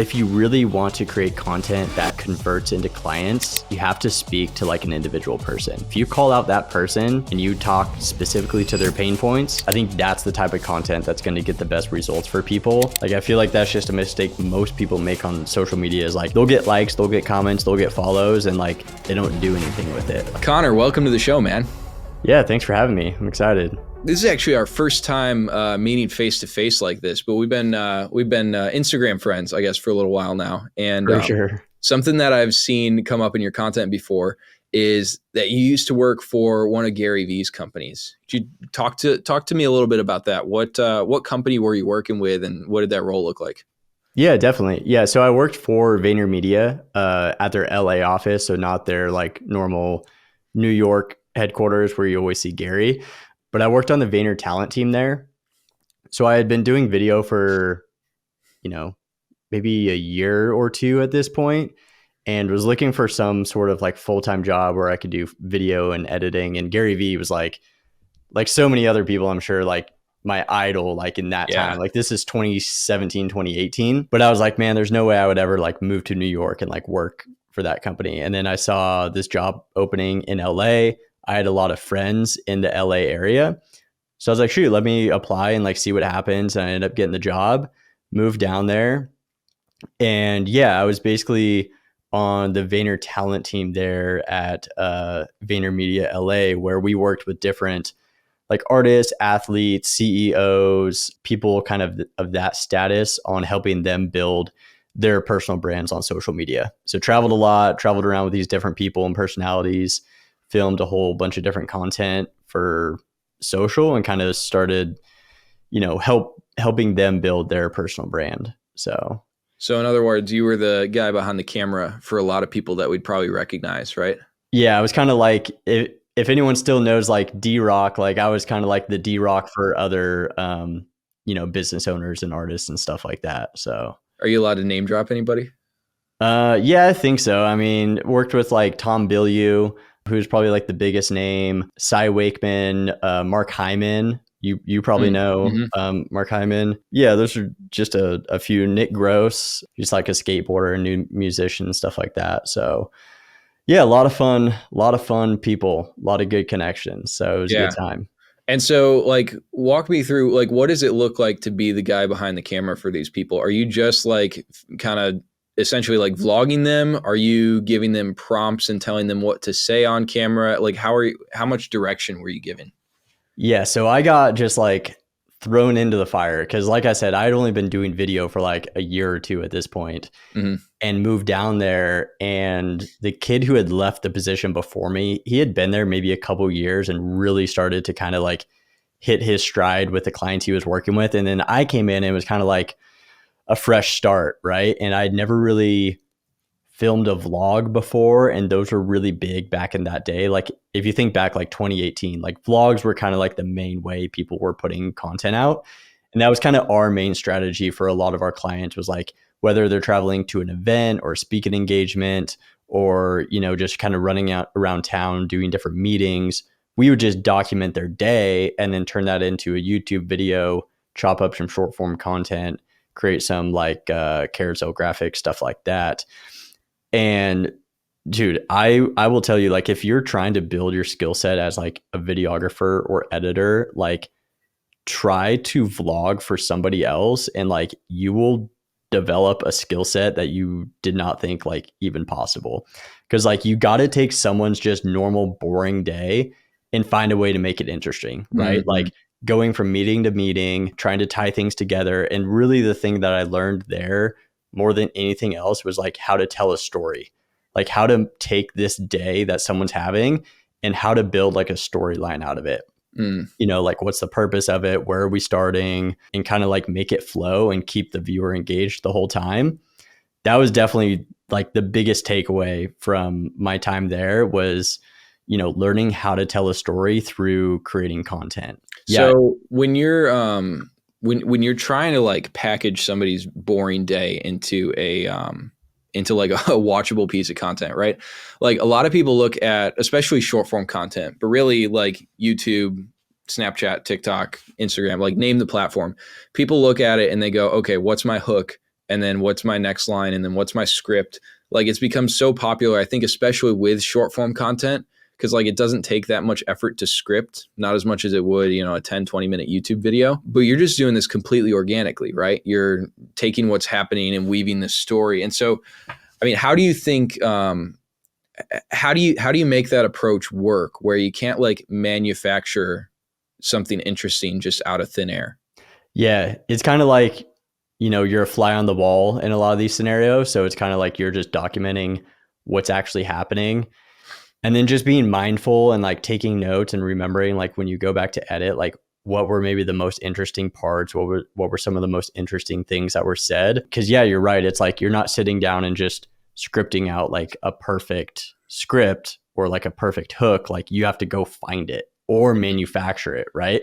If you really want to create content that converts into clients, you have to speak to like an individual person. If you call out that person and you talk specifically to their pain points, I think that's the type of content that's going to get the best results for people. Like, I feel like that's just a mistake most people make on social media is like, they'll get likes, they'll get comments, they'll get follows, and like, they don't do anything with it. Connor, welcome to the show, man. Yeah, thanks for having me. I'm excited. This is actually our first time meeting face to face like this, but we've been Instagram friends, I guess, for a little while now. And For sure. Something that I've seen come up in your content before is that you used to work for one of GaryVee's companies. Could you talk to me a little bit about that? What company were you working with, and what did that role look like? Yeah, definitely. Yeah, so I worked for VaynerMedia at their LA office, so not their like normal New York headquarters where you always see Gary. But I worked on the Vayner talent team there. So I had been doing video for, maybe a year or two at this point, and was looking for some sort of like full-time job where I could do video and editing. And Gary Vee was like so many other people, I'm sure, like my idol, like in that time. Like, this is 2017, 2018. But I was like, man, there's no way I would ever like move to New York and like work for that company. And then I saw this job opening in LA. I had a lot of friends in the LA area. So I was like, shoot, let me apply and like see what happens. And I ended up getting the job, moved down there. And yeah, I was basically on the Vayner talent team there at VaynerMedia LA, where we worked with different like artists, athletes, CEOs, people kind of that status on helping them build their personal brands on social media. So traveled a lot, traveled around with these different people and personalities, filmed a whole bunch of different content for social, and kind of started, helping them build their personal brand. So in other words, you were the guy behind the camera for a lot of people that we'd probably recognize, right? yeah, I was kind of like, if anyone still knows like D-Rock, like I was kind of like the D-Rock for other, business owners and artists and stuff like that. So are you allowed to name drop anybody? Yeah, I think so. I mean, worked with like Tom Bilyeu, who's probably like the biggest name, Cy Wakeman, Mark Hyman. You probably know Mark Hyman. Yeah, those are just a few. Nick Gross, he's like a skateboarder, a new musician, stuff like that. So yeah, a lot of fun people, a lot of good connections. So it was a good time. And so like, walk me through, like, what does it look like to be the guy behind the camera for these people? Are you just like kind of essentially like vlogging them? Are you giving them prompts and telling them what to say on camera? Like, how much direction were you given? Yeah, so I got just like thrown into the fire because, like I said, I'd only been doing video for like a year or two at this point, and moved down there. And the kid who had left the position before me, he had been there maybe a couple years and really started to kind of like hit his stride with the clients he was working with. And then I came in and it was kind of like a fresh start, right? And I'd never really filmed a vlog before, and those were really big back in that day. Like, if you think back like 2018, like vlogs were kind of like the main way people were putting content out. And that was kind of our main strategy for a lot of our clients, was like, whether they're traveling to an event or speaking engagement, or, just kind of running out around town doing different meetings, we would just document their day and then turn that into a YouTube video, chop up some short form content, create some like carousel graphics, stuff like that. And dude, I will tell you, like, if you're trying to build your skill set as like a videographer or editor, like, try to vlog for somebody else, and like, you will develop a skill set that you did not think like even possible. Cause like, you got to take someone's just normal, boring day and find a way to make it interesting, right? Like, going from meeting to meeting, trying to tie things together. And really the thing that I learned there more than anything else was like how to tell a story, like how to take this day that someone's having and how to build like a storyline out of it. Like, what's the purpose of it? Where are we starting? And kind of like make it flow and keep the viewer engaged the whole time. That was definitely like the biggest takeaway from my time there, was, learning how to tell a story through creating content. So when you're when you're trying to like package somebody's boring day into like a watchable piece of content, right? Like, a lot of people look at, especially short form content, but really like YouTube, Snapchat, TikTok, Instagram, like, name the platform. People look at it and they go, okay, what's my hook? and then what's my next line, and then what's my script. Like, it's become so popular, I think, especially with short form content, because like it doesn't take that much effort to script, not as much as it would, you know, a 10-20 minute YouTube video, but you're just doing this completely organically, right? You're taking what's happening and weaving the story. And so, I mean, how do you think, how do you make that approach work where you can't like manufacture something interesting just out of thin air? Yeah, it's kind of like, you know, you're a fly on the wall in a lot of these scenarios. So it's kind of like you're just documenting what's actually happening. And then just being mindful and like taking notes and remembering, like when you go back to edit, like what were maybe the most interesting parts? What were some of the most interesting things that were said? Because yeah, you're right. It's like you're not sitting down and just scripting out like a perfect script or like a perfect hook. Like you have to go find it or manufacture it, right?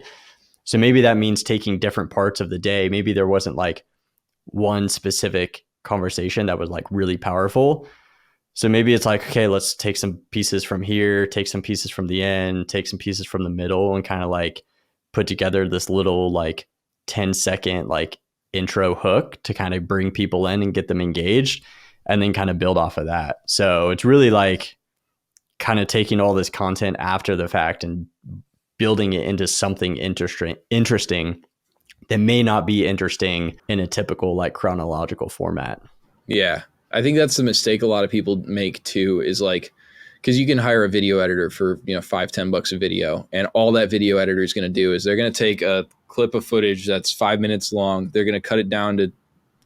So maybe that means taking different parts of the day. Maybe there wasn't like one specific conversation that was like really powerful. So maybe it's like, okay, let's take some pieces from here, take some pieces from the end, take some pieces from the middle, and kind of like put together this little like 10-second like intro hook to kind of bring people in and get them engaged, and then kind of build off of that. So it's really like kind of taking all this content after the fact and building it into something interesting that may not be interesting in a typical like chronological format. Yeah. I think that's the mistake a lot of people make too, is like, because you can hire a video editor for, you know, $5-10 a video, and all that video editor is going to do is they're going to take a clip of footage that's 5 minutes long. They're going to cut it down to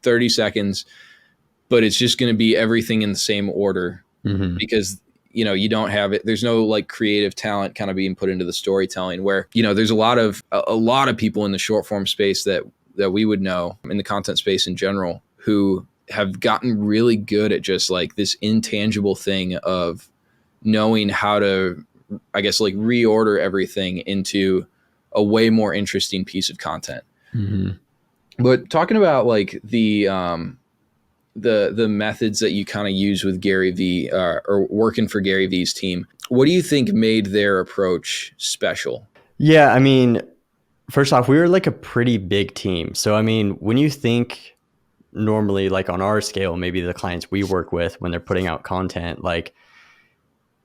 30 seconds, but it's just going to be everything in the same order because, you know, you don't have it. There's no like creative talent kind of being put into the storytelling, where, you know, there's a lot of people in the short form space that we would know, in the content space in general, who have gotten really good at just like this intangible thing of knowing how to, I guess, like reorder everything into a way more interesting piece of content. But talking about like the methods that you kind of use with Gary V, or working for Gary V's team, what do you think made their approach special? Yeah, I mean, first off, we were like a pretty big team. So, I mean, when you think normally like on our scale, maybe the clients we work with when they're putting out content, like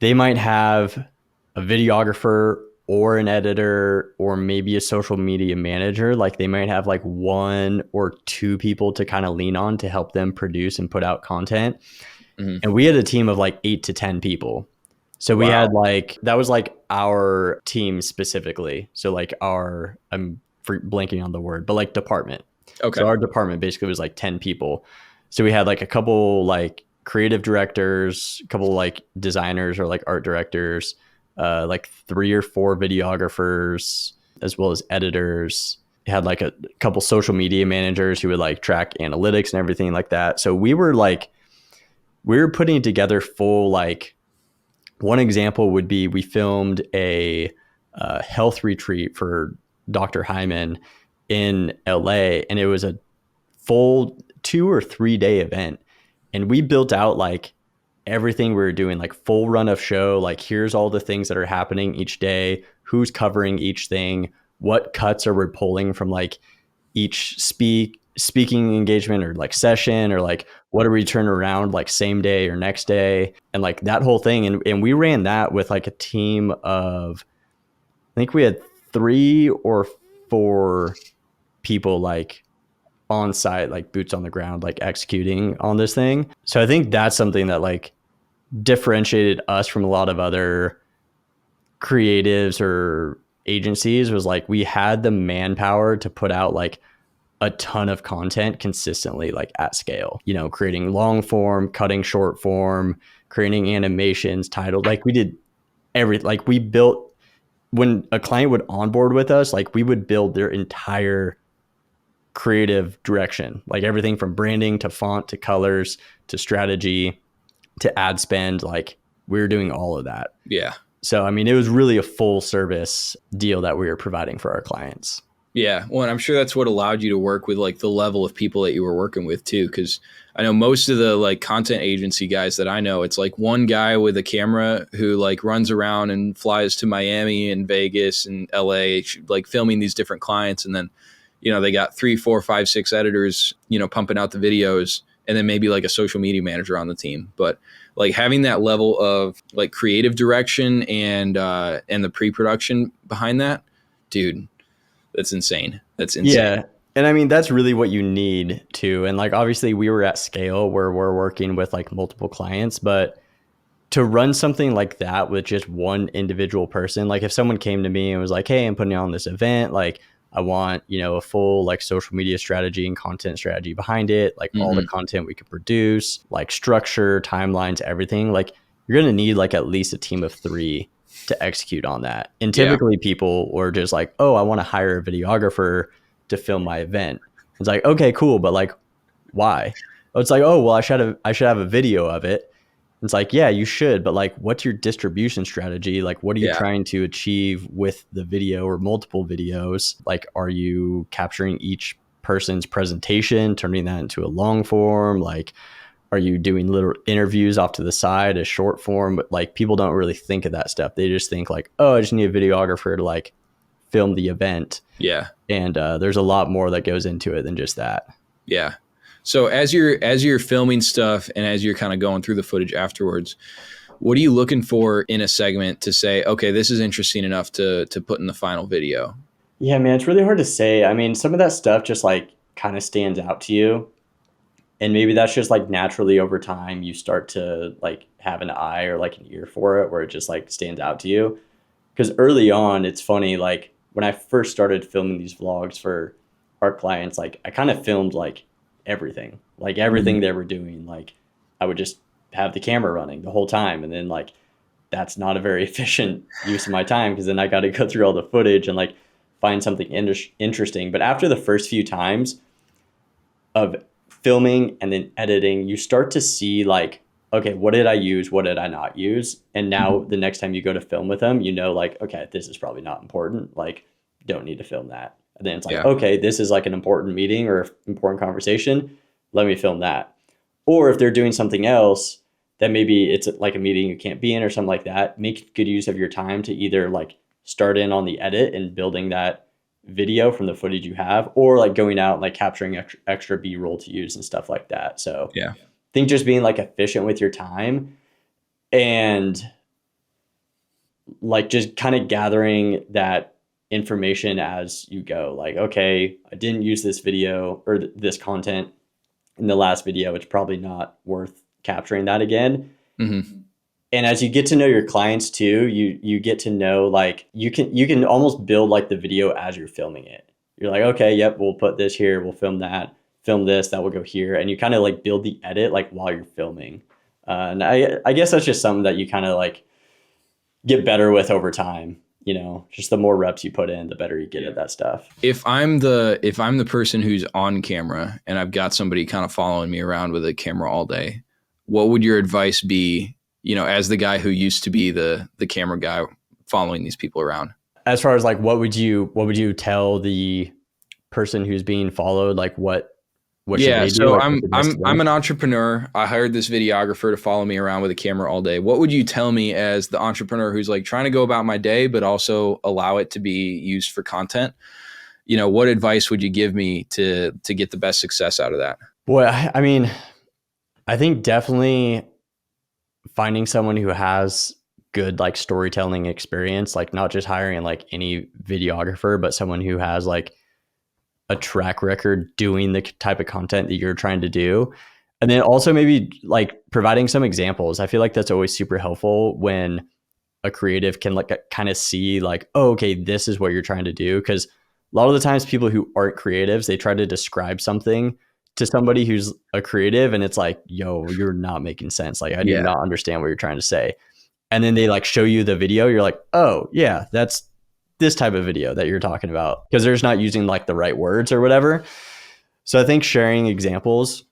they might have a videographer or an editor or maybe a social media manager. Like they might have like 1 or 2 people to kind of lean on to help them produce and put out content. And we had a team of like 8 to 10 people. So we had like, that was like our team specifically. So like I'm blanking on the word, but like department. Okay. So our department basically was like 10 people. So we had like a couple like creative directors, a couple like designers or like art directors, like 3 or 4 videographers, as well as editors. We had like a couple social media managers who would like track analytics and everything like that. So we were putting together full, like one example would be we filmed a health retreat for Dr. Hyman in LA, and it was a full 2 or 3 day event. And we built out like everything we were doing, like full run of show, like here's all the things that are happening each day, who's covering each thing, what cuts are we pulling from like each speaking engagement or like session, or like what do we turn around like same day or next day, and like that whole thing. And we ran that with like a team of, I think we had 3 or 4 people like on site, like boots on the ground, like executing on this thing. So I think that's something that like differentiated us from a lot of other creatives or agencies, was like we had the manpower to put out like a ton of content consistently, like at scale, you know, creating long form, cutting short form, creating animations, titled, like we did everything. Like we built, when a client would onboard with us, like we would build their entire creative direction, like everything from branding to font to colors to strategy to ad spend. Like we were doing all of that. Yeah. So, I mean, it was really a full service deal that we were providing for our clients. Yeah. Well, and I'm sure that's what allowed you to work with like the level of people that you were working with too. Cause I know most of the like content agency guys that I know, it's like one guy with a camera who like runs around and flies to Miami and Vegas and LA, like filming these different clients. And then, they got 3, 4, 5, 6 editors, pumping out the videos, and then maybe like a social media manager on the team. But like having that level of like creative direction and the pre-production behind that, dude, that's insane. That's insane. Yeah. And I mean, that's really what you need to. And like, obviously we were at scale where we're working with like multiple clients, but to run something like that with just one individual person, like if someone came to me and was like, hey, I'm putting on this event, like I want, a full like social media strategy and content strategy behind it, like all the content we could produce, like structure, timelines, everything, like you're going to need like at least a team of 3 to execute on that. And typically people were just like, oh, I want to hire a videographer to film my event. It's like, okay, cool. But like, why? It's like, oh, well, I should have a video of it. It's like, yeah, you should, but like, what's your distribution strategy? Like, what are you trying to achieve with the video or multiple videos? Like, are you capturing each person's presentation, turning that into a long form? Like, are you doing little interviews off to the side, a short form? But like, people don't really think of that stuff. They just think like, oh, I just need a videographer to like film the event. Yeah. And there's a lot more that goes into it than just that. Yeah. So as you're filming stuff and as you're kind of going through the footage afterwards, what are you looking for in a segment to say, okay, this is interesting enough to put in the final video? Yeah, man, it's really hard to say. I mean, some of that stuff just like kind of stands out to you. And maybe that's just like naturally over time you start to like have an eye or like an ear for it where it just like stands out to you. Because early on, it's funny, like when I first started filming these vlogs for our clients, like I kind of filmed like everything they were doing. Like I would just have the camera running the whole time. And then like, that's not a very efficient use of my time because then I got to go through all the footage and like find something interesting. But after the first few times of filming and then editing, you start to see like, okay, what did I use? What did I not use? And now the next time you go to film with them, like, okay, this is probably not important. Like, don't need to film that. And then it's like, okay, this is like an important meeting or important conversation. Let me film that. Or if they're doing something else that maybe it's like a meeting you can't be in or something like that, make good use of your time to either like start in on the edit and building that video from the footage you have, or like going out and like capturing extra B-roll to use and stuff like that. So yeah, I think just being like efficient with your time and like just kind of gathering that information as you go. Like, okay, I didn't use this video or this content in the last video. It's probably not worth capturing that again. And as you get to know your clients too, you get to know like you can almost build like the video as you're filming it. You're like, okay, yep, we'll put this here, we'll film that, film this, that will go here, and you kind of like build the edit like while you're filming. And I guess that's just something that you kind of like get better with over time. Just the more reps you put in, the better you get at that stuff. If I'm the person who's on camera and I've got somebody kind of following me around with a camera all day, what would your advice be, as the guy who used to be the camera guy following these people around? As far as like, what would you tell the person who's being followed? Like what should they do? So like, I'm an entrepreneur. I hired this videographer to follow me around with a camera all day. What would you tell me as the entrepreneur who's like trying to go about my day, but also allow it to be used for content? What advice would you give me to get the best success out of that? Boy, I mean, I think definitely finding someone who has good like storytelling experience, like not just hiring like any videographer, but someone who has like a track record doing the type of content that you're trying to do. And then also maybe like providing some examples. I feel like that's always super helpful when a creative can like kind of see like, oh, okay, this is what you're trying to do. Because a lot of the times people who aren't creatives, they try to describe something to somebody who's a creative and it's like, yo, you're not making sense. Like I do not understand what you're trying to say. And then they like show you the video. You're like, oh yeah, that's this type of video that you're talking about, because they're just not using like the right words or whatever. So I think sharing examples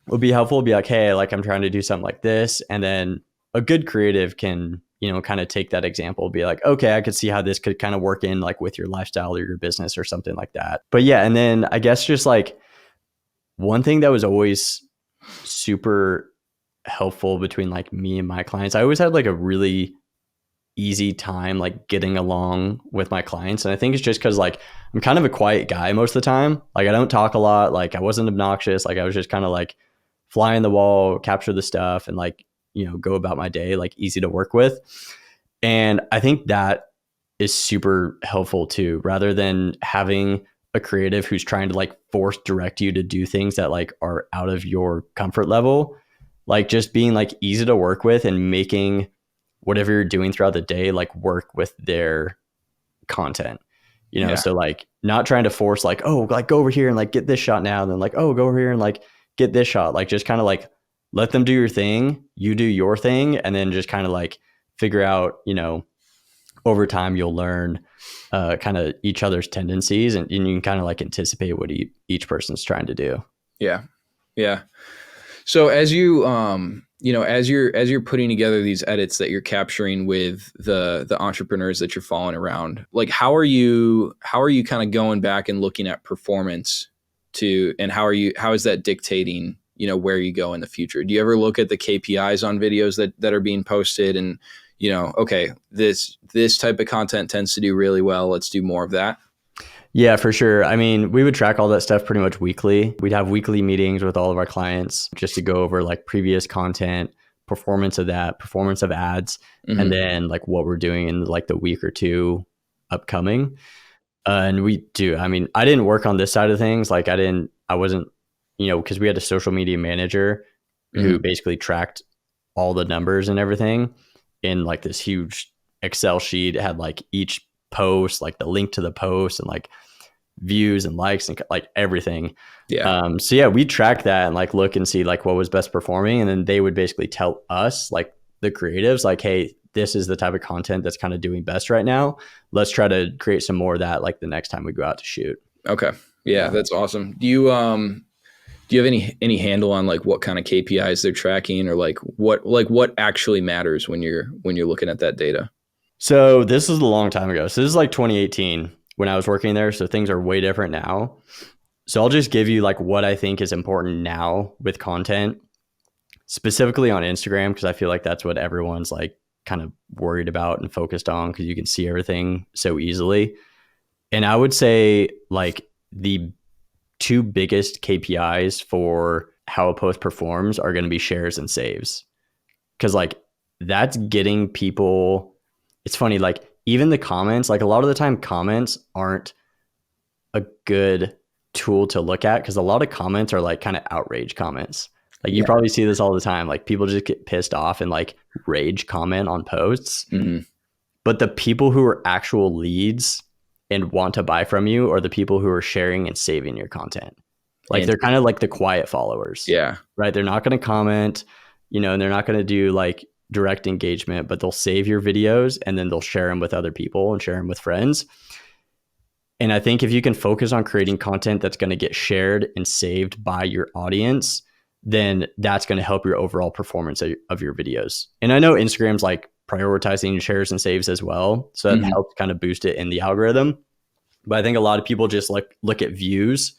would be helpful. Be like, hey, like I'm trying to do something like this. And then a good creative can, kind of take that example, be like, okay, I could see how this could kind of work in like with your lifestyle or your business or something like that. But yeah. And then I guess just like one thing that was always super helpful between like me and my clients, I always had like a really easy time like getting along with my clients. And I think it's just because like I'm kind of a quiet guy most of the time. Like I don't talk a lot. Like I wasn't obnoxious. Like I was just kind of like fly in the wall, capture the stuff, and like, you know, go about my day, like easy to work with. And I think that is super helpful too, rather than having a creative who's trying to like force direct you to do things that like are out of your comfort level. Like just being like easy to work with and making whatever you're doing throughout the day like work with their content, you know. Yeah. So like not trying to force like, oh, like go over here and like get this shot now, and then like, oh, go over here and like get this shot. Like just kind of like let them do your thing, you do your thing, and then just kind of like figure out, you know, over time you'll learn kind of each other's tendencies, and you can kind of like anticipate what each person's trying to do. Yeah. Yeah. So as you, you know, as you're putting together these edits that you're capturing with the entrepreneurs that you're following around, like how are you kind of going back and looking at performance and how is that dictating, you know, where you go in the future? Do you ever look at the KPIs on videos that are being posted and, you know, okay, this type of content tends to do really well, let's do more of that? Yeah, for sure. I mean, we would track all that stuff pretty much weekly. We'd have weekly meetings with all of our clients just to go over like previous content, performance of that, performance of ads, and then like what we're doing in like the week or two upcoming. And we do. I mean, I didn't work on this side of things. Like I wasn't, you know, because we had a social media manager who basically tracked all the numbers and everything in like this huge Excel sheet. It had like each post, like the link to the post, and like views and likes and like everything. Yeah. So yeah, we track that and like look and see like what was best performing, and then they would basically tell us, like the creatives, like, hey, this is the type of content that's kind of doing best right now. Let's try to create some more of that like the next time we go out to shoot. Okay. Yeah, that's awesome. Do you have any handle on like what kind of KPIs they're tracking, or like what actually matters when you're looking at that data? So this is a long time ago. So this is like 2018 when I was working there. So things are way different now. So I'll just give you like what I think is important now with content, specifically on Instagram, because I feel like that's what everyone's like kind of worried about and focused on, because you can see everything so easily. And I would say like the two biggest KPIs for how a post performs are going to be shares and saves. Because like that's getting people, it's funny, like even the comments, like a lot of the time comments aren't a good tool to look at, because a lot of comments are like kind of outrage comments. Like you probably see this all the time. Like people just get pissed off and like rage comment on posts. But the people who are actual leads and want to buy from you are the people who are sharing and saving your content. Like they're kind of like the quiet followers. Yeah. Right. They're not going to comment, you know, and they're not going to do like direct engagement, but they'll save your videos and then they'll share them with other people and share them with friends. And I think if you can focus on creating content that's going to get shared and saved by your audience, then that's going to help your overall performance of your videos. And I know Instagram's like prioritizing shares and saves as well, so that helps kind of boost it in the algorithm. But I think a lot of people just like look at views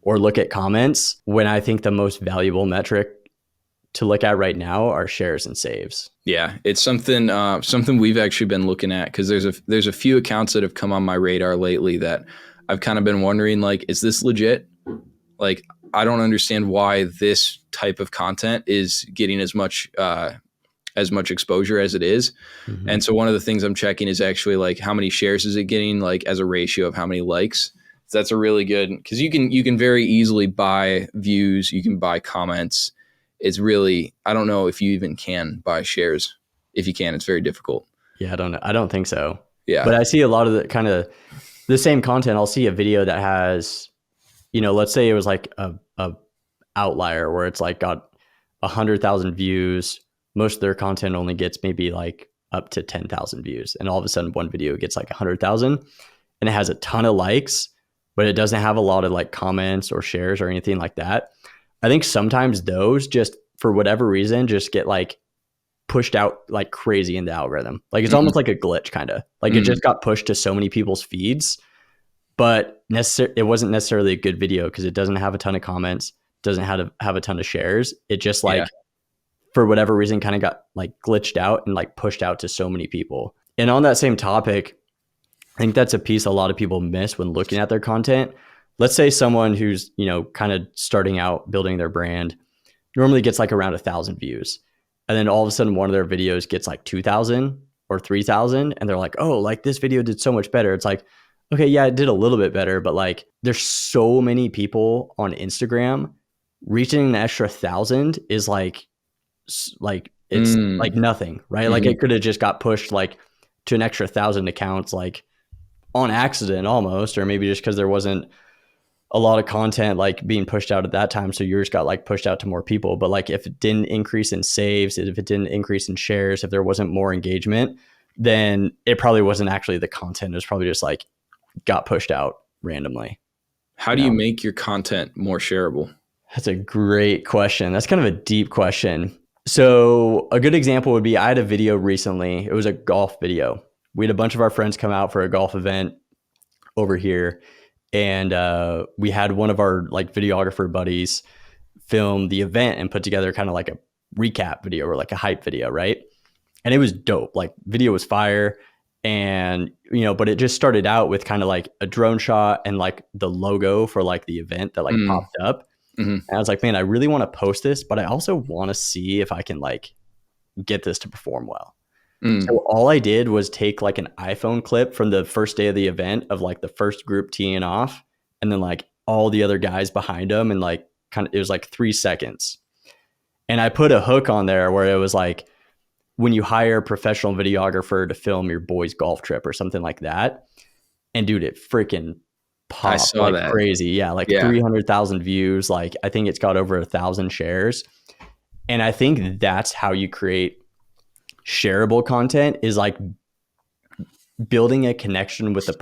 or look at comments, when I think the most valuable metric to look at right now are shares and saves. Yeah, it's something we've actually been looking at, because there's a few accounts that have come on my radar lately that I've kind of been wondering, like, is this legit? Like, I don't understand why this type of content is getting as much exposure as it is. And so one of the things I'm checking is actually like how many shares is it getting, like as a ratio of how many likes. So that's a really good, because you can very easily buy views, you can buy comments. It's really, I don't know if you even can buy shares. If you can, it's very difficult. Yeah, I don't know. I don't think so. Yeah. But I see a lot of the kind of the same content. I'll see a video that has, you know, let's say it was like a outlier where it's like got 100,000 views. Most of their content only gets maybe like up to 10,000 views. And all of a sudden one video gets like 100,000 and it has a ton of likes, but it doesn't have a lot of like comments or shares or anything like that. I think sometimes those just, for whatever reason, just get like pushed out like crazy in the algorithm. Like it's almost like a glitch kind of. Like it just got pushed to so many people's feeds, but it wasn't necessarily a good video because it doesn't have a ton of comments, doesn't have a ton of shares. It just like for whatever reason kind of got like glitched out and like pushed out to so many people. And on that same topic, I think that's a piece a lot of people miss when looking at their content. Let's say someone who's, kind of starting out building their brand normally gets like around 1,000 views. And then all of a sudden one of their videos gets like 2,000 or 3,000. And they're like, oh, like this video did so much better. It's like, okay, yeah, it did a little bit better. But like there's so many people on Instagram. Reaching an extra 1,000 is like it's like nothing, right? Like it could have just got pushed like to an extra 1,000 accounts, like on accident almost, or maybe just because there wasn't a lot of content like being pushed out at that time. So yours got like pushed out to more people. But like if it didn't increase in saves, if it didn't increase in shares, if there wasn't more engagement, then it probably wasn't actually the content. It was probably just like got pushed out randomly. How do you make your content more shareable? That's a great question. That's kind of a deep question. So a good example would be I had a video recently. It was a golf video. We had a bunch of our friends come out for a golf event over here. And we had one of our like videographer buddies film the event and put together kind of like a recap video or like a hype video, right? And it was dope. Like video was fire. And, but it just started out with kind of like a drone shot and like the logo for like the event that like popped up. And I was like, man, I really want to post this, but I also want to see if I can like get this to perform well. So all I did was take like an iPhone clip from the first day of the event of like the first group teeing off and then like all the other guys behind them. And like it was like 3 seconds. And I put a hook on there where it was like, when you hire a professional videographer to film your boy's golf trip or something like that. And dude, it freaking popped like crazy. Yeah. Like 300,000 views. Like I think it's got over 1,000 shares. And I think that's how you create shareable content, is like building a connection with the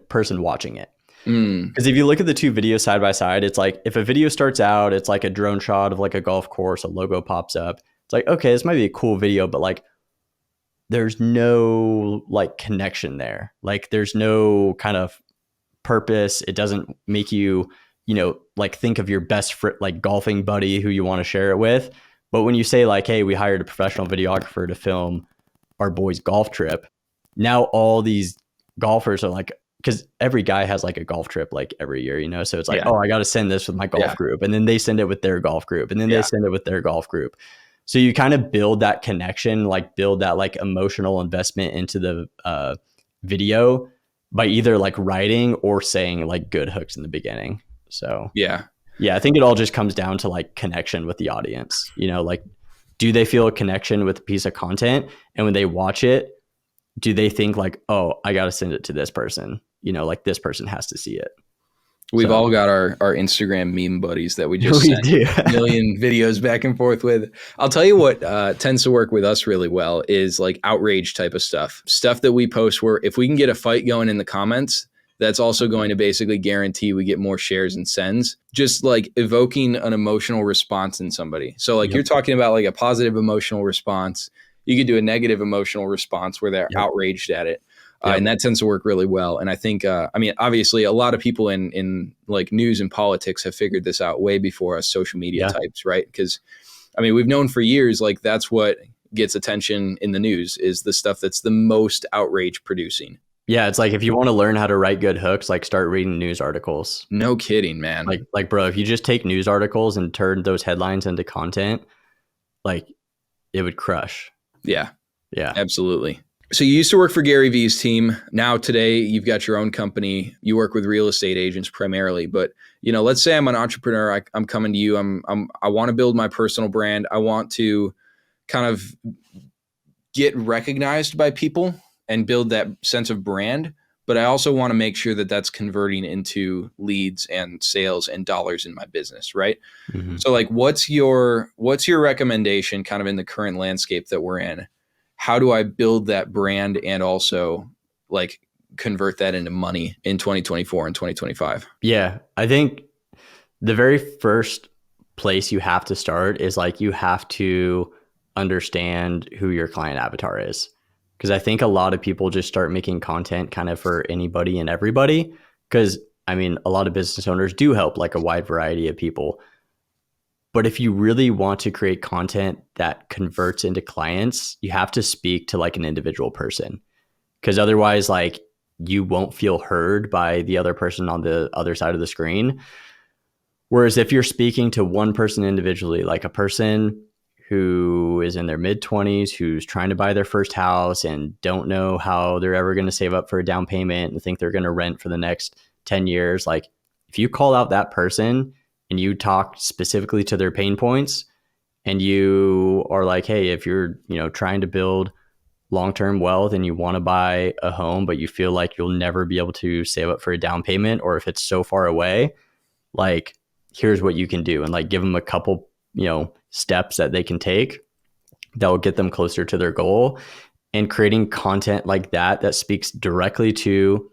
person watching it. Because if you look at the two videos side by side, it's like if a video starts out, it's like a drone shot of like a golf course, a logo pops up. It's like, okay, this might be a cool video, but like there's no like connection there. Like there's no kind of purpose. It doesn't make you, like think of your best like golfing buddy who you want to share it with. But when you say like, hey, we hired a professional videographer to film our boy's golf trip, now all these golfers are like, because every guy has like a golf trip like every year, so it's like, oh, I got to send this with my golf group. And then they send it with their golf group. And then they send it with their golf group. So you kind of build that connection, like build that like emotional investment into the video by either like writing or saying like good hooks in the beginning. So yeah, I think it all just comes down to like connection with the audience, like, do they feel a connection with a piece of content? And when they watch it, do they think like, oh, I got to send it to this person, like this person has to see it. We've all got our Instagram meme buddies that we just send a million videos back and forth with. I'll tell you what tends to work with us really well is like outrage type of stuff that we post where if we can get a fight going in the comments, that's also going to basically guarantee we get more shares and sends, just like evoking an emotional response in somebody. So like you're talking about like a positive emotional response. You could do a negative emotional response where they're outraged at it. And that tends to work really well. And I think, obviously a lot of people in like news and politics have figured this out way before us social media types, right? Because we've known for years, like that's what gets attention in the news is the stuff that's the most outrage producing. Yeah, it's like if you want to learn how to write good hooks, like start reading news articles. No kidding, man. Like bro, if you just take news articles and turn those headlines into content, like it would crush. Yeah, absolutely. So you used to work for GaryVee's team. Now today you've got your own company. You work with real estate agents primarily, but let's say I'm an entrepreneur. I'm coming to you. I want to build my personal brand. I want to kind of get recognized by people and build that sense of brand. But I also want to make sure that that's converting into leads and sales and dollars in my business, right? Mm-hmm. So like, what's your recommendation kind of in the current landscape that we're in? How do I build that brand and also like convert that into money in 2024 and 2025? Yeah, I think the very first place you have to start is like you have to understand who your client avatar is. Because I think a lot of people just start making content kind of for anybody and everybody. Because a lot of business owners do help like a wide variety of people. But if you really want to create content that converts into clients, you have to speak to like an individual person, because otherwise like you won't feel heard by the other person on the other side of the screen. Whereas if you're speaking to one person individually, like a person who is in their mid-20s, who's trying to buy their first house and don't know how they're ever going to save up for a down payment and think they're going to rent for the next 10 years, like if you call out that person and you talk specifically to their pain points, and you are like, hey, if you're, trying to build long-term wealth and you want to buy a home, but you feel like you'll never be able to save up for a down payment, or if it's so far away, like here's what you can do, and like give them a couple, steps that they can take that will get them closer to their goal. And creating content like that speaks directly to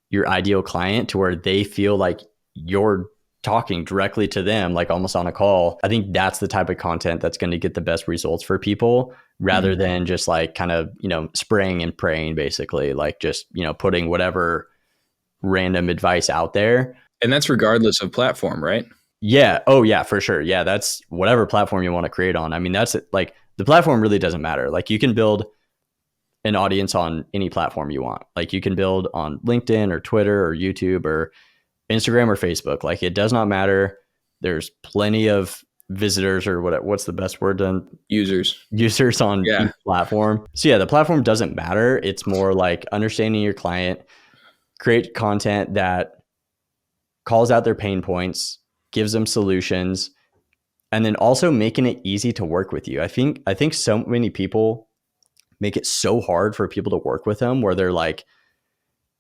your ideal client, to where they feel like you're talking directly to them, like almost on a call. I think that's the type of content that's going to get the best results for people, rather than just like kind of, spraying and praying, basically, like just, putting whatever random advice out there. And that's regardless of platform, right? Yeah. Oh yeah, for sure. Yeah. That's whatever platform you want to create on. I mean, that's like the platform really doesn't matter. Like you can build an audience on any platform you want. Like you can build on LinkedIn or Twitter or YouTube or Instagram or Facebook. Like it does not matter. There's plenty of visitors, or what's the best word done? Users on each platform. So yeah, the platform doesn't matter. It's more like understanding your client, create content that calls out their pain points, gives them solutions, and then also making it easy to work with you. I think so many people make it so hard for people to work with them, where they're like,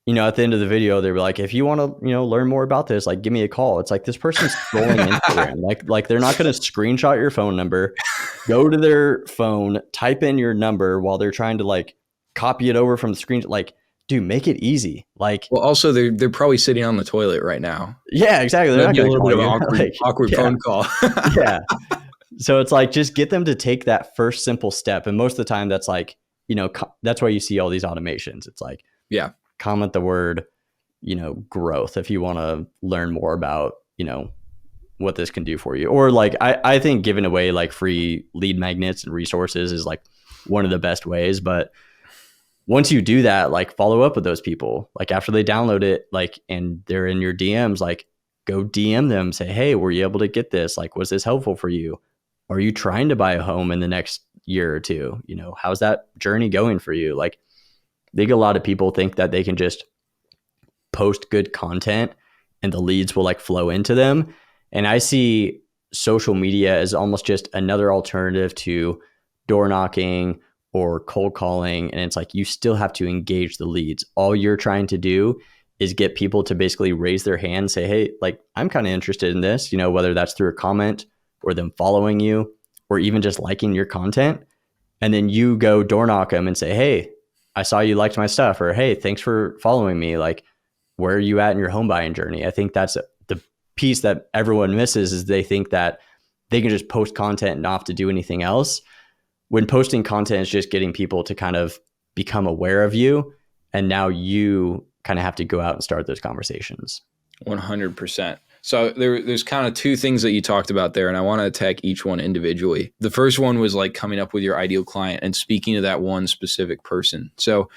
at the end of the video, they were like, if you want to, learn more about this, like, give me a call. It's like, this person's scrolling Instagram. Like they're not going to screenshot your phone number, go to their phone, type in your number while they're trying to like copy it over from the screen. Like, dude, make it easy. Like, well, also they're probably sitting on the toilet right now. Yeah, exactly. They're not be a little bit of awkward phone call. Yeah. So it's like, just get them to take that first simple step. And most of the time that's like, that's why you see all these automations. It's like, comment the word, growth, if you want to learn more about, what this can do for you. Or like, I think giving away like free lead magnets and resources is like one of the best ways. But once you do that, like follow up with those people, like after they download it, like, and they're in your DMs, like go DM them, say, hey, were you able to get this? Like, was this helpful for you? Are you trying to buy a home in the next year or two? How's that journey going for you? Like, I think a lot of people think that they can just post good content and the leads will like flow into them. And I see social media as almost just another alternative to door knocking or cold calling. And it's like, you still have to engage the leads. All you're trying to do is get people to basically raise their hand and say, hey, like, I'm kind of interested in this, whether that's through a comment or them following you or even just liking your content. And then you go door knock them and say, hey, I saw you liked my stuff, or hey, thanks for following me. Like, where are you at in your home buying journey? I think that's the piece that everyone misses, is they think that they can just post content and not have to do anything else, when posting content is just getting people to kind of become aware of you. And now you kind of have to go out and start those conversations. 100%. So there's kind of two things that you talked about there, and I want to attack each one individually. The first one was like coming up with your ideal client and speaking to that one specific person. So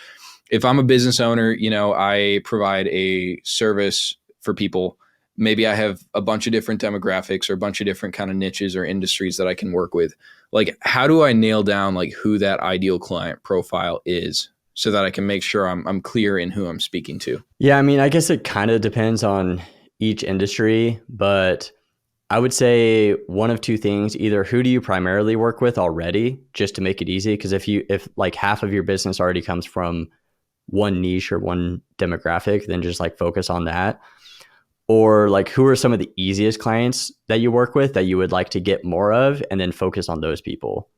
if I'm a business owner, I provide a service for people. Maybe I have a bunch of different demographics or a bunch of different kind of niches or industries that I can work with. Like, how do I nail down like who that ideal client profile is, so that I can make sure I'm clear in who I'm speaking to? Yeah, I mean, I guess it kind of depends on each industry, but I would say one of two things: either who do you primarily work with already, just to make it easy, because if like half of your business already comes from one niche or one demographic, then just like focus on that. Or like, who are some of the easiest clients that you work with that you would like to get more of, and then focus on those people.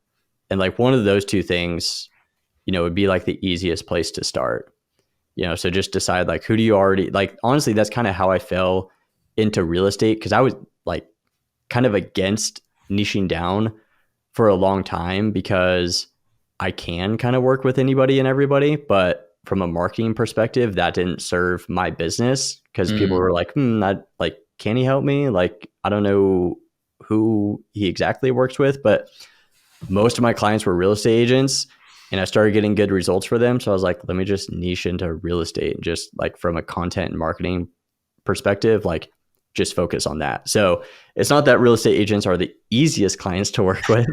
And like one of those two things, would be like the easiest place to start. So just decide like, who do you already like. Honestly, that's kind of how I fell into real estate, because I was like kind of against niching down for a long time, because I can kind of work with anybody and everybody, but from a marketing perspective, that didn't serve my business, because people were like, can he help me? Like, I don't know who he exactly works with, but most of my clients were real estate agents, and I started getting good results for them. So I was like, let me just niche into real estate, and just like from a content and marketing perspective, like just focus on that. So it's not that real estate agents are the easiest clients to work with,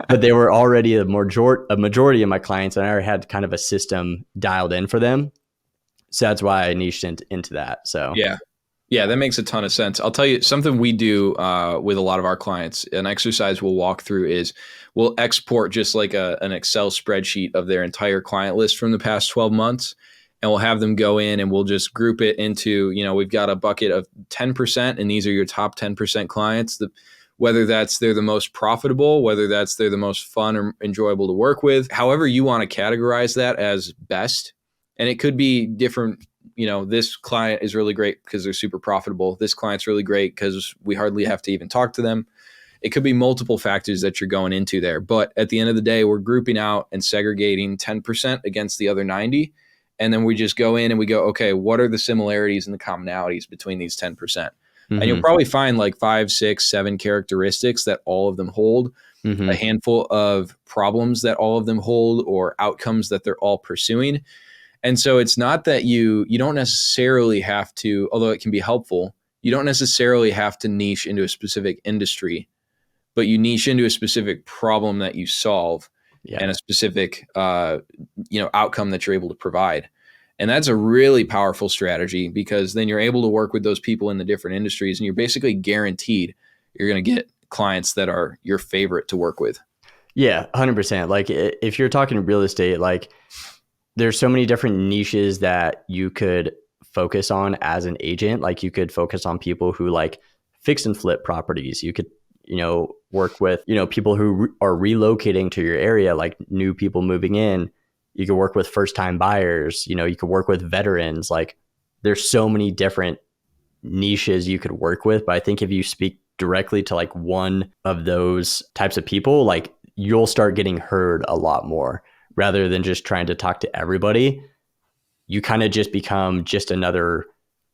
but they were already a majority of my clients, and I already had kind of a system dialed in for them. So that's why I niched into that. So yeah, that makes a ton of sense. I'll tell you something we do with a lot of our clients. An exercise we'll walk through is we'll export just like an Excel spreadsheet of their entire client list from the past 12 months. And we'll have them go in and we'll just group it into, we've got a bucket of 10%, and these are your top 10% clients. Whether that's they're the most profitable, whether that's they're the most fun or enjoyable to work with, however you want to categorize that as best. And it could be different. This client is really great because they're super profitable. This client's really great because we hardly have to even talk to them. It could be multiple factors that you're going into there. But at the end of the day, we're grouping out and segregating 10% against the other 90. And then we just go in and we go, okay, what are the similarities and the commonalities between these 10%? Mm-hmm. And you'll probably find like 5, 6, 7 characteristics that all of them hold, a handful of problems that all of them hold, or outcomes that they're all pursuing. And so it's not that you don't necessarily have to, although it can be helpful, you don't necessarily have to niche into a specific industry, but you niche into a specific problem that you solve and a specific, outcome that you're able to provide. And that's a really powerful strategy, because then you're able to work with those people in the different industries, and you're basically guaranteed you're going to get clients that are your favorite to work with. Yeah, 100%. Like if you're talking real estate, like there's so many different niches that you could focus on as an agent. Like you could focus on people who like fix and flip properties. You could, work with, people who are relocating to your area, like new people moving in. You could work with first time buyers, you could work with veterans. Like there's so many different niches you could work with. But I think if you speak directly to like one of those types of people, like you'll start getting heard a lot more. Rather than just trying to talk to everybody, you kind of just become just another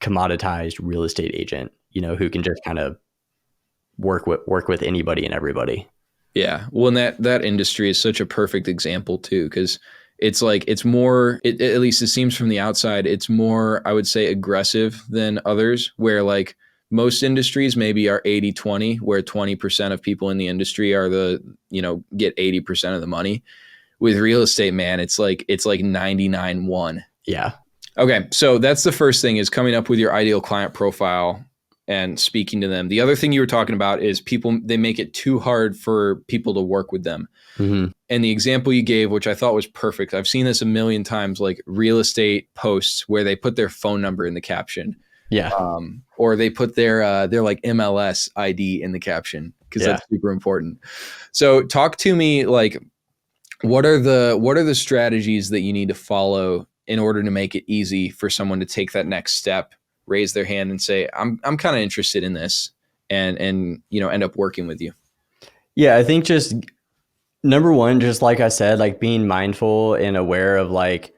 commoditized real estate agent, who can just kind of work with anybody and everybody. Yeah. Well, and that industry is such a perfect example too, because it's like, it's more, at least it seems from the outside, it's more, I would say, aggressive than others, where like most industries maybe are 80-20, where 20% of people in the industry are get 80% of the money. With real estate, man, it's like 99-1. Yeah. Okay. So that's the first thing, is coming up with your ideal client profile and speaking to them. The other thing you were talking about is people, they make it too hard for people to work with them. Mm-hmm. And the example you gave, which I thought was perfect, I've seen this a million times, like real estate posts where they put their phone number in the caption. Yeah. Or they put their like MLS ID in the caption, because that's super important. So talk to me, like, what are the strategies that you need to follow in order to make it easy for someone to take that next step, raise their hand and say, I'm kind of interested in this, and end up working with you? Yeah, I think just number one, just like I said, like being mindful and aware of like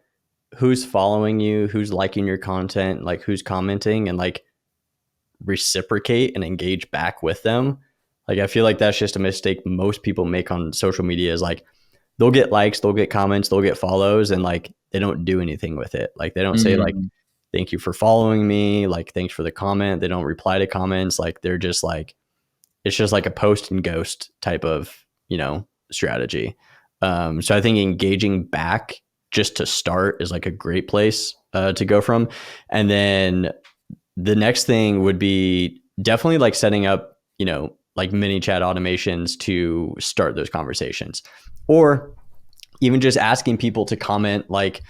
who's following you, who's liking your content, like who's commenting, and like reciprocate and engage back with them. Like I feel like that's just a mistake most people make on social media, is like they'll get likes, they'll get comments, they'll get follows, and like they don't do anything with it. Like they don't say like, thank you for following me, like thanks for the comment. They don't reply to comments. Like they're just like, it's just like a post and ghost type of, strategy. So I think engaging back just to start is like a great place to go from. And then the next thing would be definitely like setting up, like mini chat automations to start those conversations, or even just asking people to comment, like,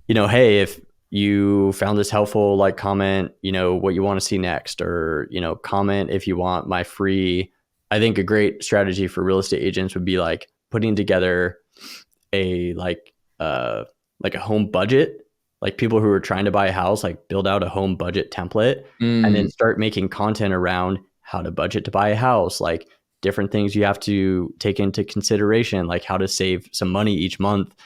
hey, if you found this helpful, like comment, what you want to see next, or, comment if you want my free. I think a great strategy for real estate agents would be like putting together a like a home budget, like people who are trying to buy a house, like build out a home budget template and then start making content around how to budget to buy a house, like different things you have to take into consideration, like how to save some money each month.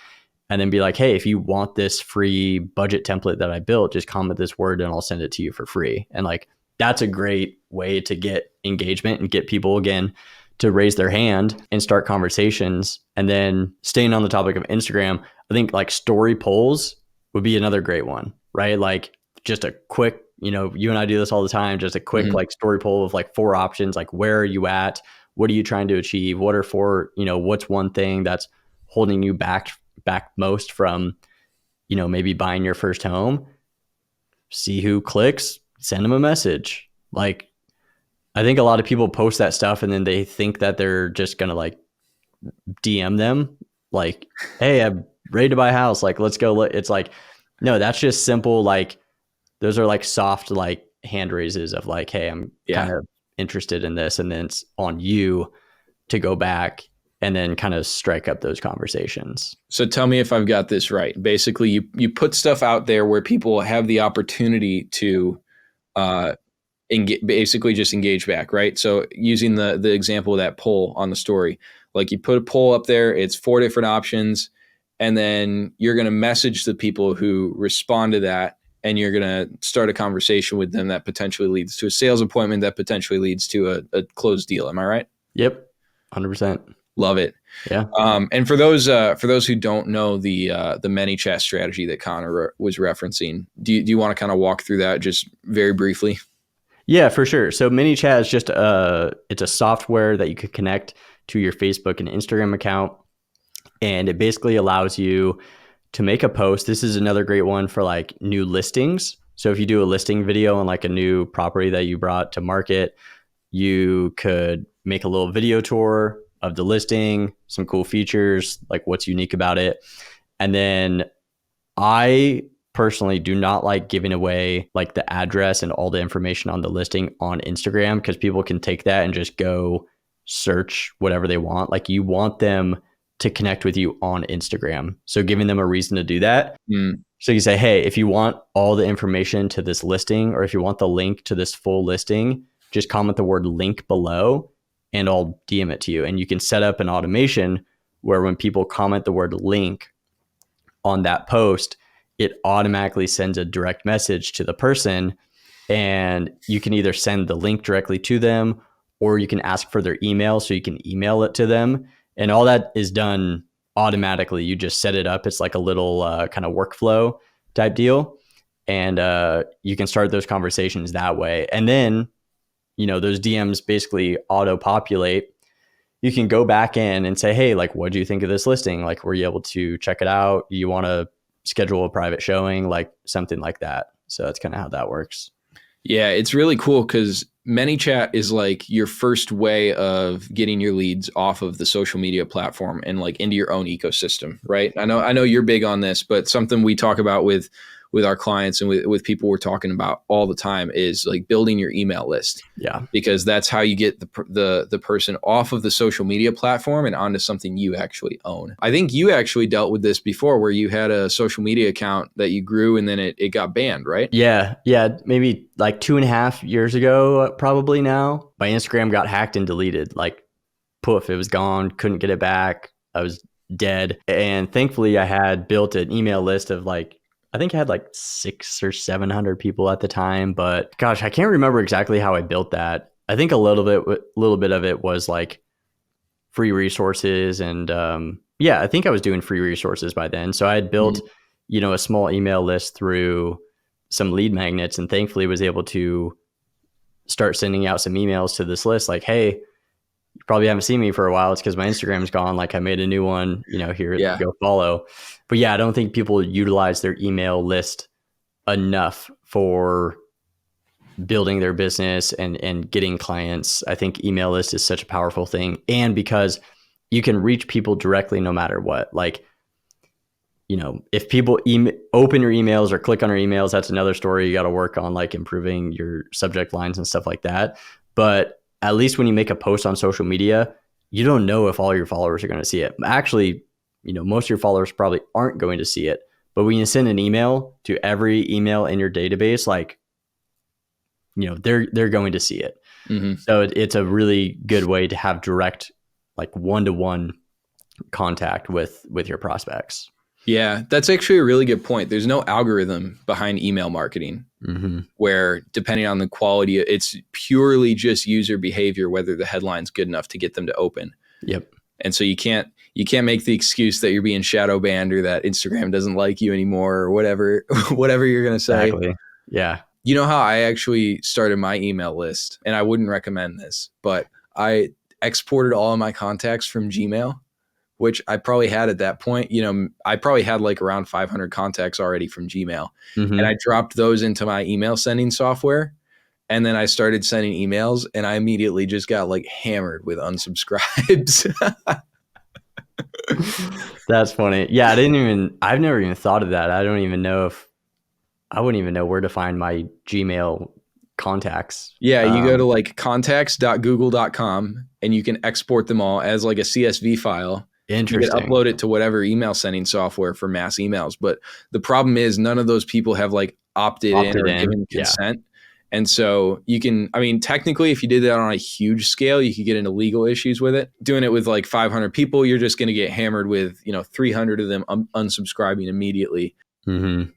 And then be like, hey, if you want this free budget template that I built, just comment this word and I'll send it to you for free. And like, that's a great way to get engagement and get people again to raise their hand and start conversations. And then staying on the topic of Instagram, I think like story polls would be another great one, right? Like just a quick, you and I do this all the time, just a quick like story poll of like 4 options, like where are you at? What are you trying to achieve? What are 4, what's one thing that's holding you back most from, maybe buying your first home? See who clicks, send them a message. Like, I think a lot of people post that stuff and then they think that they're just going to like DM them like, hey, I'm ready to buy a house. Like, let's go. It's like, no, that's just simple. Like, those are like soft, like hand raises of like, hey, I'm kind of interested in this. And then it's on you to go back and then kind of strike up those conversations. So tell me if I've got this right. Basically, you put stuff out there where people have the opportunity to basically just engage back, right? So using the example of that poll on the story, like you put a poll up there, it's 4 different options, and then you're going to message the people who respond to that, and you're going to start a conversation with them that potentially leads to a sales appointment, that potentially leads to a closed deal. Am I right? Yep, 100%. Love it. Yeah. And for those who don't know the ManyChat strategy that Connor was referencing, do you want to kind of walk through that just very briefly? Yeah, for sure. So ManyChat is just it's a software that you could connect to your Facebook and Instagram account, and it basically allows you to make a post. This is another great one for like new listings. So if you do a listing video on like a new property that you brought to market, you could make a little video tour of the listing, some cool features, like what's unique about it. And then I personally do not like giving away like the address and all the information on the listing on Instagram, because people can take that and just go search whatever they want. Like, you want them to connect with you on Instagram. So giving them a reason to do that. So you say, hey, if you want all the information to this listing, or if you want the link to this full listing, just comment the word link below and I'll DM it to you. And you can set up an automation where when people comment the word link on that post, it automatically sends a direct message to the person, and you can either send the link directly to them, or you can ask for their email so you can email it to them. And all that is done automatically. You just set it up. It's like a little kind of workflow type deal. And you can start those conversations that way. And then, those DMs basically auto-populate. You can go back in and say, hey, like, what do you think of this listing? Like, were you able to check it out? You want to schedule a private showing, like something like that. So that's kind of how that works. Yeah, it's really cool because ManyChat is like your first way of getting your leads off of the social media platform and like into your own ecosystem, right? I know you're big on this, but something we talk about with our clients and with people we're talking about all the time is like building your email list. Yeah. Because that's how you get the person off of the social media platform and onto something you actually own. I think you actually dealt with this before, where you had a social media account that you grew and then it got banned, right? Yeah. Maybe like 2.5 years ago, probably now. My Instagram got hacked and deleted. Like, poof, it was gone. Couldn't get it back. I was dead. And thankfully I had built an email list of like, I think I had like 600 or 700 people at the time, but gosh, I can't remember exactly how I built that. I think a little bit of it was like free resources, and I think I was doing free resources by then. So I had built, a small email list through some lead magnets, and thankfully was able to start sending out some emails to this list, like, hey, you probably haven't seen me for a while. It's because my Instagram's gone. Like, I made a new one, here, go follow. But yeah, I don't think people utilize their email list enough for building their business and getting clients. I think email list is such a powerful thing. And because you can reach people directly no matter what. Like, if people open your emails or click on your emails, that's another story. You got to work on like improving your subject lines and stuff like that. But at least when you make a post on social media, you don't know if all your followers are going to see it. Actually, most of your followers probably aren't going to see it. But when you send an email to every email in your database, like, they're going to see it. So it's a really good way to have direct, like, one-to-one contact with your prospects. Yeah, that's actually a really good point. There's no algorithm behind email marketing. where depending on the quality, it's purely just user behavior, whether the headline's good enough to get them to open. Yep. And so you can't make the excuse that you're being shadow banned or that Instagram doesn't like you anymore or whatever you're going to say. Exactly. Yeah. You know how I actually started my email list, and I wouldn't recommend this, but I exported all of my contacts from Gmail, which I probably had at that point. I probably had like around 500 contacts already from Gmail, and I dropped those into my email sending software. And then I started sending emails, and I immediately just got like hammered with unsubscribes. That's funny. Yeah. I've never even thought of that. I wouldn't even know where to find my Gmail contacts. Yeah, you go to like contacts.google.com and you can export them all as like a CSV file. Interesting. You can upload it to whatever email sending software for mass emails. But the problem is none of those people have like opted in or given consent. And so you can, technically, if you did that on a huge scale, you could get into legal issues with it. Doing it with like 500 people, you're just going to get hammered with, 300 of them unsubscribing immediately. And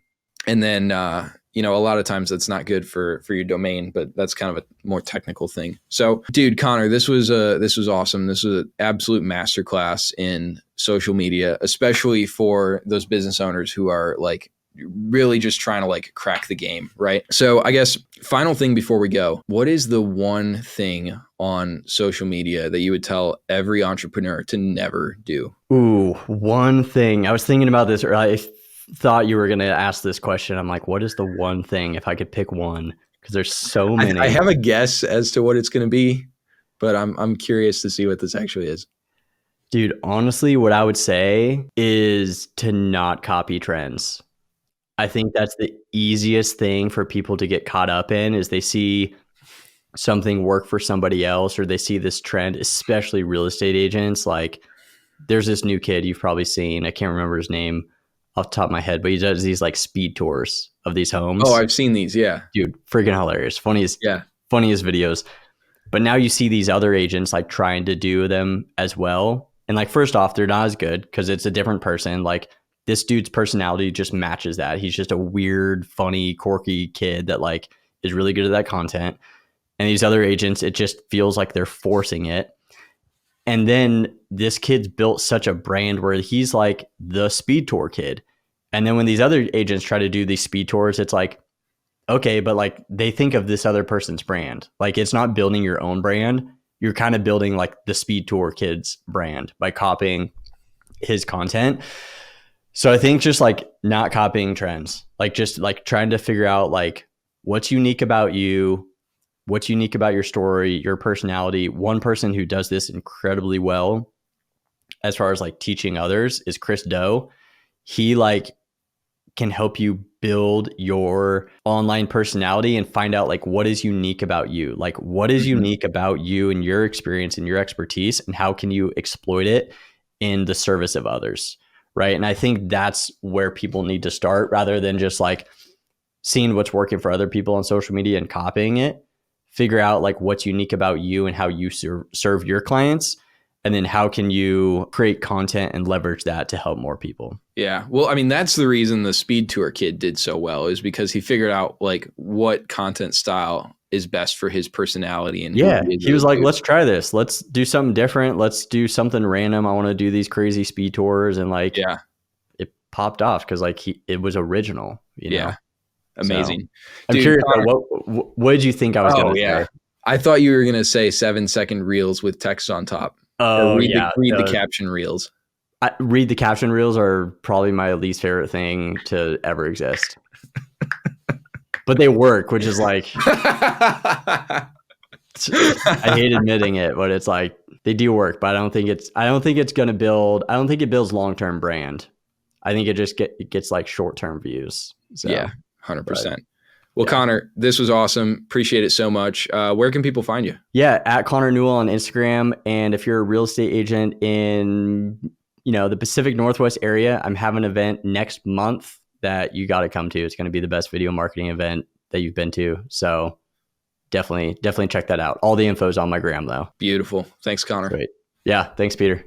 then, a lot of times that's not good for your domain, but that's kind of a more technical thing. So, dude, Connor, this was awesome. This was an absolute masterclass in social media, especially for those business owners who are like really just trying to like crack the game, right? So I guess final thing before we go, what is the one thing on social media that you would tell every entrepreneur to never do? Ooh, one thing. I was thinking about this, or I thought you were going to ask this question. I'm like, what is the one thing if I could pick one? Because there's so many. I have a guess as to what it's going to be, but I'm curious to see what this actually is. Dude, honestly, what I would say is to not copy trends. I think that's the easiest thing for people to get caught up in is they see something work for somebody else or they see this trend, especially real estate agents. Like there's this new kid you've probably seen. I can't remember his name off the top of my head, but he does these like speed tours of these homes. Oh, I've seen these. Yeah. Dude, freaking hilarious. Funniest videos. But now you see these other agents like trying to do them as well. And like, first off, they're not as good because it's a different person. Like this dude's personality just matches that. He's just a weird, funny, quirky kid that like is really good at that content. And these other agents, it just feels like they're forcing it. And then this kid's built such a brand where he's like the speed tour kid. And then when these other agents try to do these speed tours, it's like, okay, but like they think of this other person's brand. Like it's not building your own brand. You're kind of building like the speed tour kid's brand by copying his content. So I think just like not copying trends, like just like trying to figure out like what's unique about you, what's unique about your story, your personality. One person who does this incredibly well as far as like teaching others is Chris Do. He like can help you build your online personality and find out like what is unique about you, like what is unique about you and your experience and your expertise, and how can you exploit it in the service of others. Right. And I think that's where people need to start rather than just like seeing what's working for other people on social media and copying it. Figure out like what's unique about you and how you serve your clients. And then how can you create content and leverage that to help more people? Yeah. Well, I mean, that's the reason the speed tour kid did so well, is because he figured out like what content style is best for his personality. And yeah, he was like, let's try this. Let's do something different. Let's do something random. I want to do these crazy speed tours. And like, yeah, it popped off because like it was original, you know? Amazing. So, I'm curious, what did you think I was going to say? I thought you were going to say 7-second reels with text on top. Oh, read the caption reels. Read the caption reels are probably my least favorite thing to ever exist. But they work, which is like, I hate admitting it, but it's like they do work. But I don't think it builds long-term brand. I think it just gets like short-term views. So, yeah, 100%. Well, yeah. Connor, this was awesome. Appreciate it so much. Where can people find you? Yeah, at Connor Newell on Instagram. And if you're a real estate agent in, the Pacific Northwest area, I'm having an event next month that you got to come to. It's going to be the best video marketing event that you've been to. So definitely check that out. All the info is on my gram though. Beautiful. Thanks, Connor. Great. Yeah. Thanks, Peter.